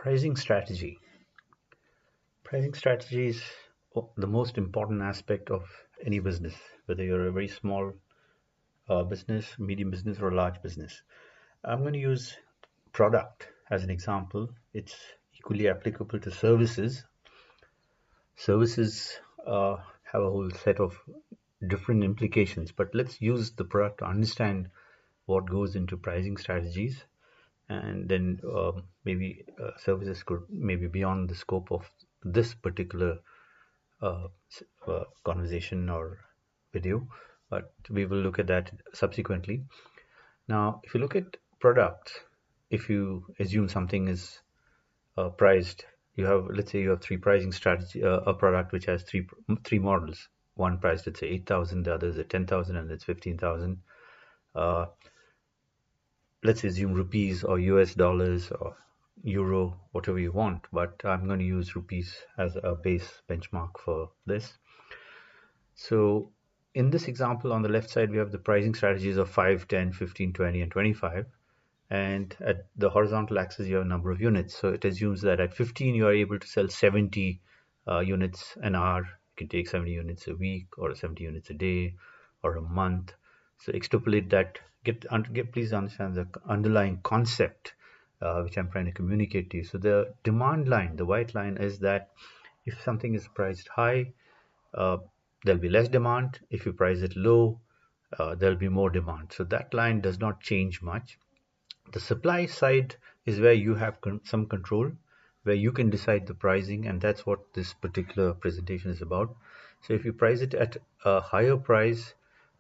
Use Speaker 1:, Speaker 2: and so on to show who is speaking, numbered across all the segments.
Speaker 1: Pricing strategy. Pricing strategy is the most important aspect of any business, whether you're a very small business, medium business, or a large business. I'm going to use product as an example. It's equally applicable to services. Services have a whole set of different implications, but let's use the product to understand what goes into pricing strategies, and then maybe services could maybe beyond the scope of this particular conversation or video, but we will look at that subsequently. Now, if you look at products, if you assume something is priced, you have, let's say you have three pricing strategy, a product which has three models. One priced at say 8,000, the other is at 10,000, and it's 15,000. Uh, let's assume rupees or US dollars or euro, whatever you want, but I'm going to use rupees as a base benchmark for this. So in this example, on the left side, we have the pricing strategies of 5, 10, 15, 20, and 25. And at the horizontal axis, you have a number of units. So it assumes that at 15, you are able to sell 70 units an hour. You can take 70 units a week or 70 units a day or a month. So extrapolate that. Please understand the underlying concept which I'm trying to communicate to you. So the demand line, the white line, is that if something is priced high, uh, there'll be less demand. If you price it low, there'll be more demand. So that line does not change much. The supply side is where you have some control, where you can decide the pricing, and that's what this particular presentation is about. So if you price it at a higher price,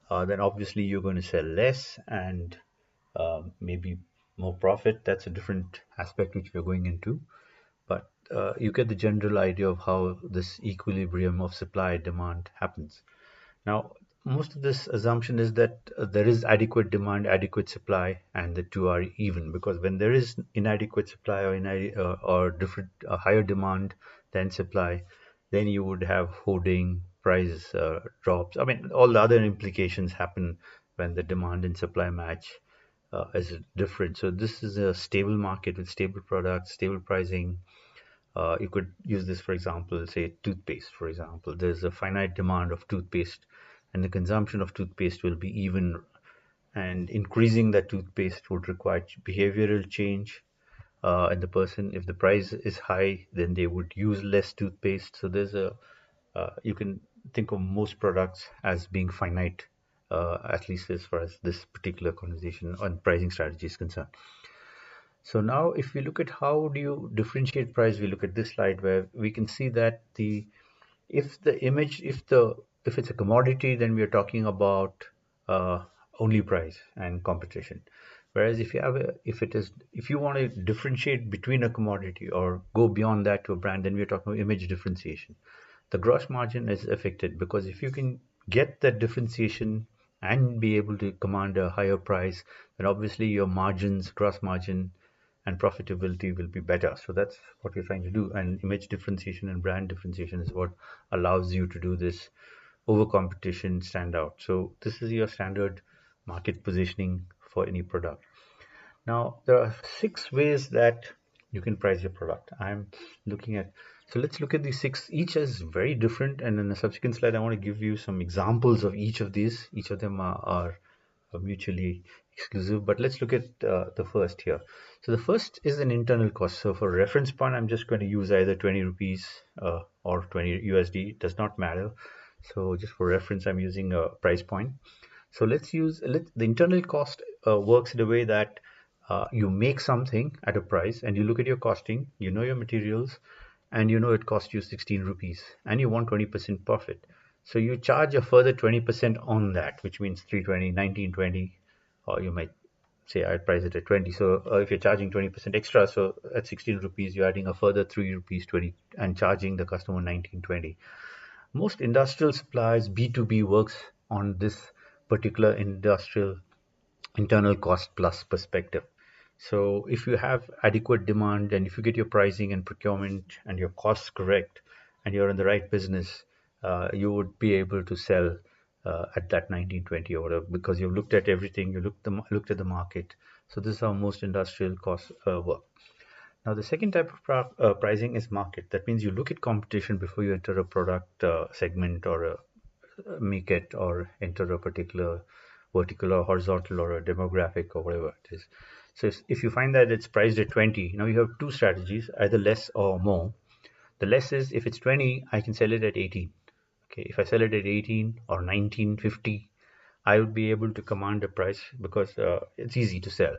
Speaker 1: then obviously you're going to sell less and maybe more profit. That's a different aspect which we're going into. But you get the general idea of how this equilibrium of supply and demand happens. Now, most of this assumption is that there is adequate demand, adequate supply, and the two are even. Because when there is inadequate supply or different higher demand than supply, then you would have hoarding, price drops. I mean, all the other implications happen when the demand and supply match is different. So this is a stable market with stable products, stable pricing. You could use this, for example, say toothpaste, for example. There's a finite demand of toothpaste, and the consumption of toothpaste will be even. And increasing that toothpaste would require behavioral change in the person. If the price is high, then they would use less toothpaste. So you can think of most products as being finite, at least as far as this particular conversation on pricing strategy is concerned. So now if we look at how do you differentiate price, we look at this slide where we can see that if the image, if it's a commodity, then we are talking about uh, only price and competition. Whereas if you want to differentiate between a commodity or go beyond that to a brand, then we're talking about image differentiation. The gross margin is affected because if you can get that differentiation and be able to command a higher price, then obviously your margins, gross margin, and profitability will be better. So that's what we're trying to do. And image differentiation and brand differentiation is what allows you to do this over competition, stand out. So this is your standard market positioning for any product. Now, there are 6 ways that you can price your product. I'm looking at, so let's look at these 6. Each is very different. And in the subsequent slide, I want to give you some examples of each of these. Each of them are mutually exclusive, but let's look at the first here. So the first is an internal cost. So for reference point, I'm just going to use either 20 rupees or 20 USD. It does not matter. So just for reference, I'm using a price point. So the internal cost works in a way that you make something at a price and you look at your costing, you know your materials, and you know it cost you 16 rupees and you want 20% profit. So you charge a further 20% on that, which means 320, 1920, or you might say I price it at 20. So if you're charging 20% extra, so at 16 rupees, you're adding a further 3 rupees 20 and charging the customer 1920. Most industrial suppliers, B2B, works on this particular industrial internal cost plus perspective. So if you have adequate demand and if you get your pricing and procurement and your costs correct and you're in the right business, you would be able to sell at that 1920 or whatever, because you've looked at everything, looked at the market. So this is how most industrial costs work. Now, the second type of pricing is market. That means you look at competition before you enter a product segment or make it or enter a particular vertical or horizontal or a demographic or whatever it is. So if you find that it's priced at 20, now you have two strategies, either less or more. The less is if it's 20, I can sell it at 18. Okay, if I sell it at 18 or 19.50, I would be able to command a price because it's easy to sell.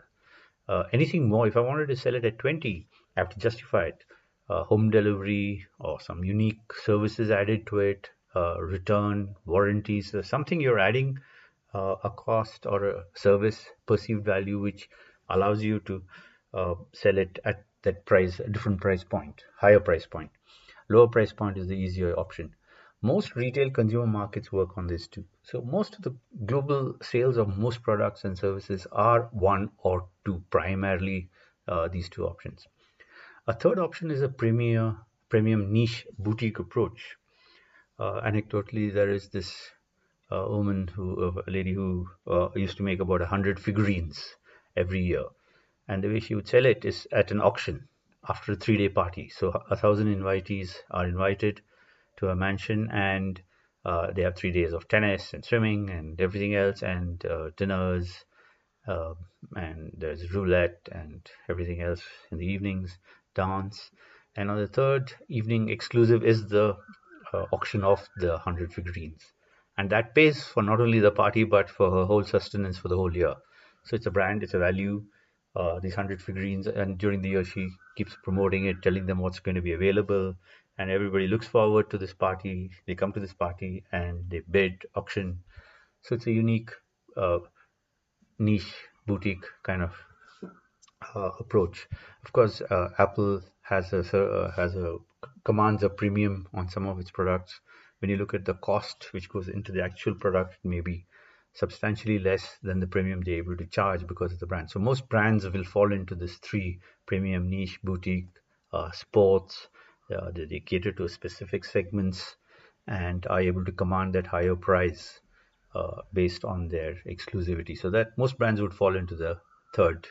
Speaker 1: Anything more, if I wanted to sell it at 20, I have to justify it. Home delivery or some unique services added to it, return, warranties, something you're adding a cost or a service perceived value which allows you to sell it at that price, a different price point, higher price point. Lower price point is the easier option. Most retail consumer markets work on this too. So most of the global sales of most products and services are one or two, primarily these two options. A third option is a premium niche boutique approach. Anecdotally, there is this a lady who used to make about 100 figurines every year, and the way she would sell it is at an auction after a 3-day party. So 1,000 invitees are invited to a mansion, and they have 3 days of tennis and swimming and everything else, and dinners, uh, and there's roulette and everything else in the evenings, dance. And on the third evening, exclusive is the auction of the 100 figurines. And that pays for not only the party, but for her whole sustenance for the whole year. So it's a brand, it's a value, these 100 figurines. And during the year, she keeps promoting it, telling them what's going to be available. And everybody looks forward to this party. They come to this party and they bid, auction. So it's a unique niche boutique kind of approach. Of course, Apple has a commands a premium on some of its products. When you look at the cost which goes into the actual product, it may be substantially less than the premium they're able to charge because of the brand. So most brands will fall into this three: premium, niche, boutique, sports. They cater to specific segments and are able to command that higher price based on their exclusivity. So that most brands would fall into the third,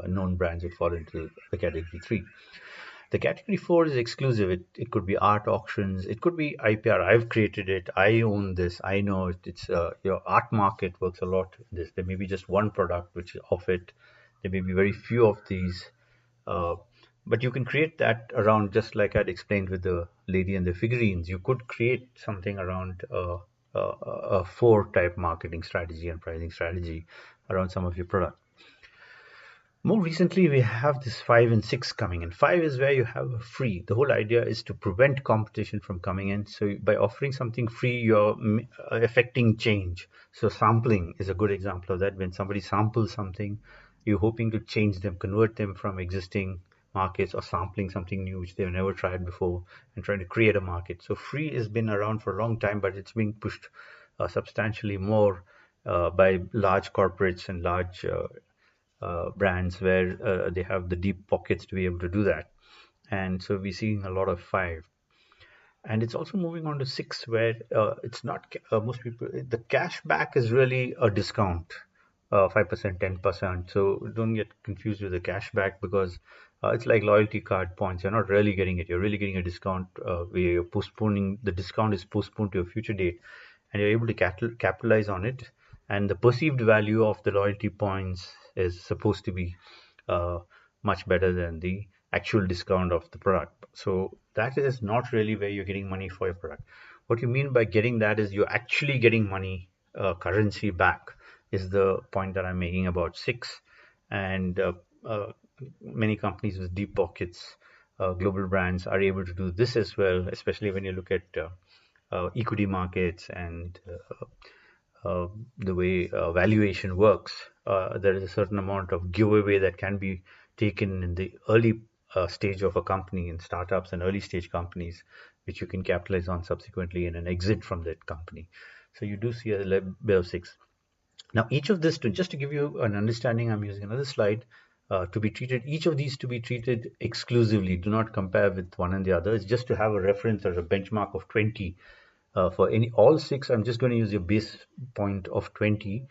Speaker 1: known brands would fall into the category three. The category four is exclusive. It could be art auctions. It could be IPR. I've created it. I own this. I know it. It's your art market works a lot. There may be just one product which is of it. There may be very few of these. Uh, but you can create that around, just like I'd explained with the lady and the figurines. You could create something around a four type marketing strategy and pricing strategy around some of your products. More recently, we have this 5 and 6 coming in. 5 is where you have a free. The whole idea is to prevent competition from coming in. So by offering something free, you're affecting change. So sampling is a good example of that. When somebody samples something, you're hoping to change them, convert them from existing markets, or sampling something new which they've never tried before and trying to create a market. So free has been around for a long time, but it's being pushed substantially more by large corporates and large brands where they have the deep pockets to be able to do that. And so we're seeing a lot of 5. And it's also moving on to 6, where it's not most people, the cash back is really a discount, 5%, 10%. So don't get confused with the cash back, because it's like loyalty card points. You're not really getting it. You're really getting a discount where you're postponing, the discount is postponed to a future date, and you're able to capitalize on it. And the perceived value of the loyalty points is supposed to be uh, much better than the actual discount of the product. So that is not really where you're getting money for your product. What you mean by getting that is you're actually getting money, currency back, is the point that I'm making about 6. And many companies with deep pockets, global brands, are able to do this as well, especially when you look at equity markets and the way valuation works. There is a certain amount of giveaway that can be taken in the early stage of a company, in startups and early stage companies, which you can capitalize on subsequently in an exit from that company. So you do see a bit of 6. Now, each of this, just to give you an understanding, I'm using another slide to be treated, each of these to be treated exclusively. Do not compare with one and the other. It's just to have a reference or a benchmark of 20. For all 6, I'm just going to use a base point of 20.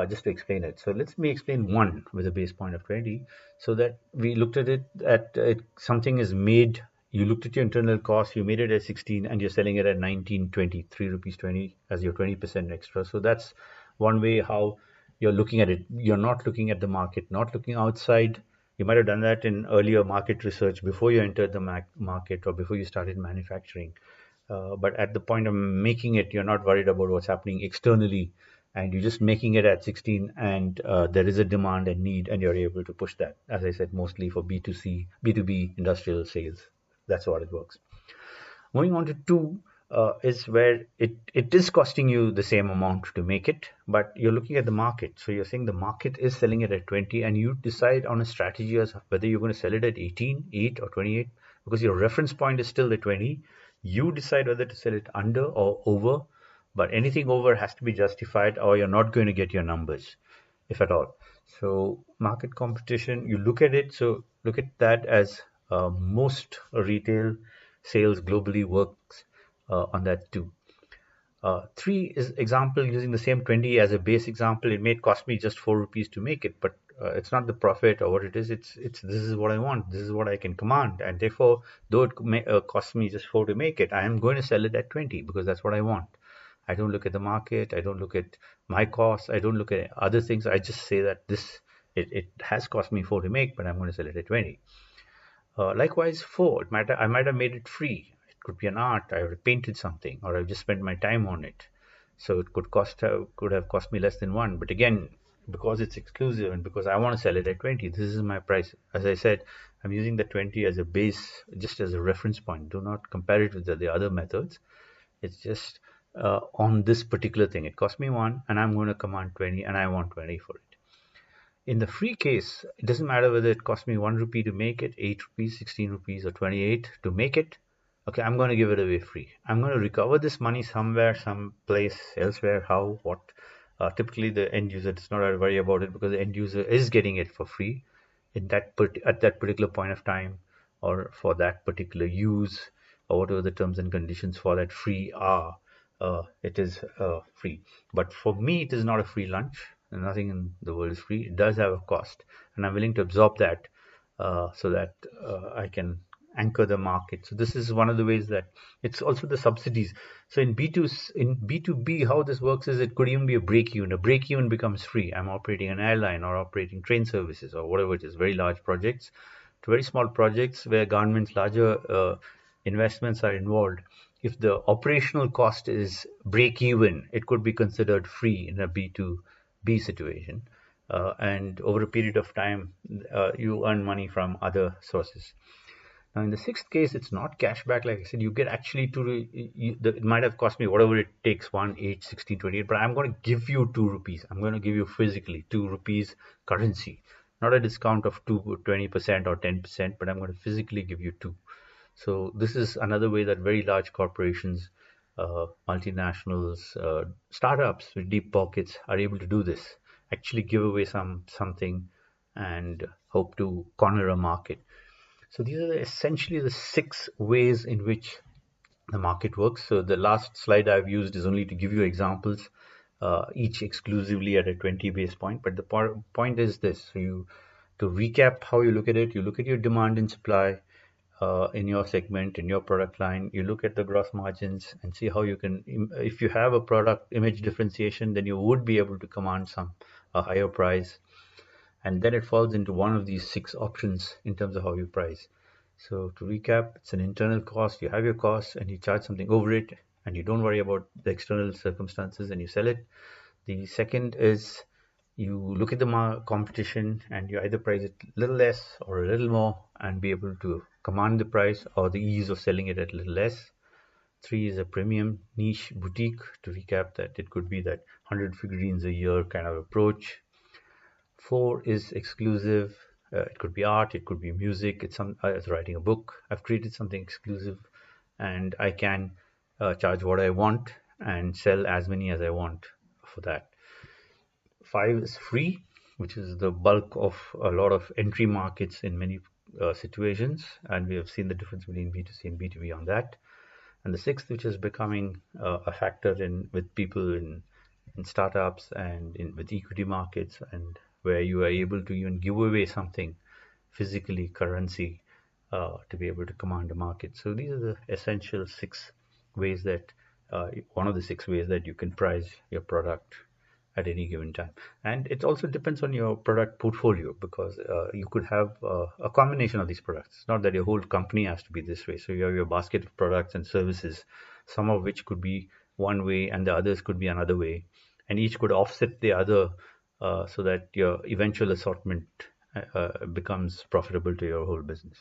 Speaker 1: just to explain it. So let me explain one with a base point of 20, so that we looked at it at something is made. You looked at your internal cost, you made it at 16, and you're selling it at 19.20, 3 rupees 20 as your 20% extra. So that's one way how you're looking at it. You're not looking at the market, not looking outside. You might have done that in earlier market research before you entered the market or before you started manufacturing. But at the point of making it, you're not worried about what's happening externally, and you're just making it at 16, and there is a demand and need, and you're able to push that. As I said, mostly for B2C, B2B industrial sales. That's how it works. Moving on to two is where it is costing you the same amount to make it, but you're looking at the market. So you're saying the market is selling it at 20, and you decide on a strategy as whether you're going to sell it at 18, 8, or 28, because your reference point is still the 20. You decide whether to sell it under or over, but anything over has to be justified, or you're not going to get your numbers, if at all. So market competition, you look at it. So look at that as most retail sales globally works on that too. Three is example using the same 20 as a base example. It may cost me just 4 rupees to make it, but it's not the profit or what it is. It's this is what I want. This is what I can command, and therefore, though it may cost me just 4 to make it, I am going to sell it at 20 because that's what I want. I don't look at the market. I don't look at my costs. I don't look at other things. I just say that it has cost me 4 to make, but I'm going to sell it at 20. Likewise, four, I might have made it free. It could be an art. I have painted something, or I've just spent my time on it. So it could have cost me less than one. But again, because it's exclusive and because I want to sell it at 20, this is my price. As I said, I'm using the 20 as a base, just as a reference point. Do not compare it with the other methods. It's just on this particular thing. It cost me one, and I'm going to command 20, and I want 20 for it. In the free case, it doesn't matter whether it cost me 1 rupee to make it, 8 rupees, 16 rupees, or 28 to make it. Okay, I'm going to give it away free. I'm going to recover this money somewhere, someplace elsewhere. How, what? Typically, the end user does not worry about it because the end user is getting it for free at that particular point of time, or for that particular use, or whatever the terms and conditions for that free are. It is free. But for me, it is not a free lunch. Nothing in the world is free. It does have a cost, and I'm willing to absorb that so that I can anchor the market. So this is one of the ways that it's also the subsidies. So in B2B, how this works is it could even be a break even. A break even becomes free. I'm operating an airline or operating train services or whatever it is, very large projects to very small projects where government's larger investments are involved. If the operational cost is break even, it could be considered free in a B2B situation. And over a period of time, you earn money from other sources. Now, in the sixth case, it's not cashback. Like I said, you get actually it might have cost me whatever it takes, 1, 8, 16, 28, but I'm going to give you 2 rupees. I'm going to give you physically 2 rupees currency, not a discount of 20% or 10%, but I'm going to physically give you 2. So this is another way that very large corporations, multinationals, startups with deep pockets are able to do this. Actually give away something and hope to corner a market. So these are essentially the 6 ways in which the market works. So the last slide I've used is only to give you examples, each exclusively at a 20 base point. But the point is this. So to recap how you look at it, you look at your demand and supply in your segment, in your product line. You look at the gross margins and see how you can, if you have a product image differentiation, then you would be able to command a higher price. And then it falls into one of these 6 options in terms of how you price. So to recap, it's an internal cost. You have your costs and you charge something over it, and you don't worry about the external circumstances and you sell it. The second is you look at the competition and you either price it a little less or a little more and be able to command the price or the ease of selling it at a little less. 3 is a premium niche boutique. To recap, that it could be that 100 figurines a year kind of approach. 4 is exclusive. It could be art, it could be music. It's writing a book. I've created something exclusive, and I can charge what I want and sell as many as I want for that. 5 is free, which is the bulk of a lot of entry markets in many situations, and we have seen the difference between B2C and B2B on that. And the 6th, which is becoming a factor with people in in startups and with equity markets, and where you are able to even give away something physically, currency, to be able to command the market. So these are the essential six ways that one of the six ways that you can price your product at any given time. And it also depends on your product portfolio, because you could have a combination of these products. It's not that your whole company has to be this way. So you have your basket of products and services, some of which could be one way and the others could be another way, and each could offset the other, so that your eventual assortment becomes profitable to your whole business.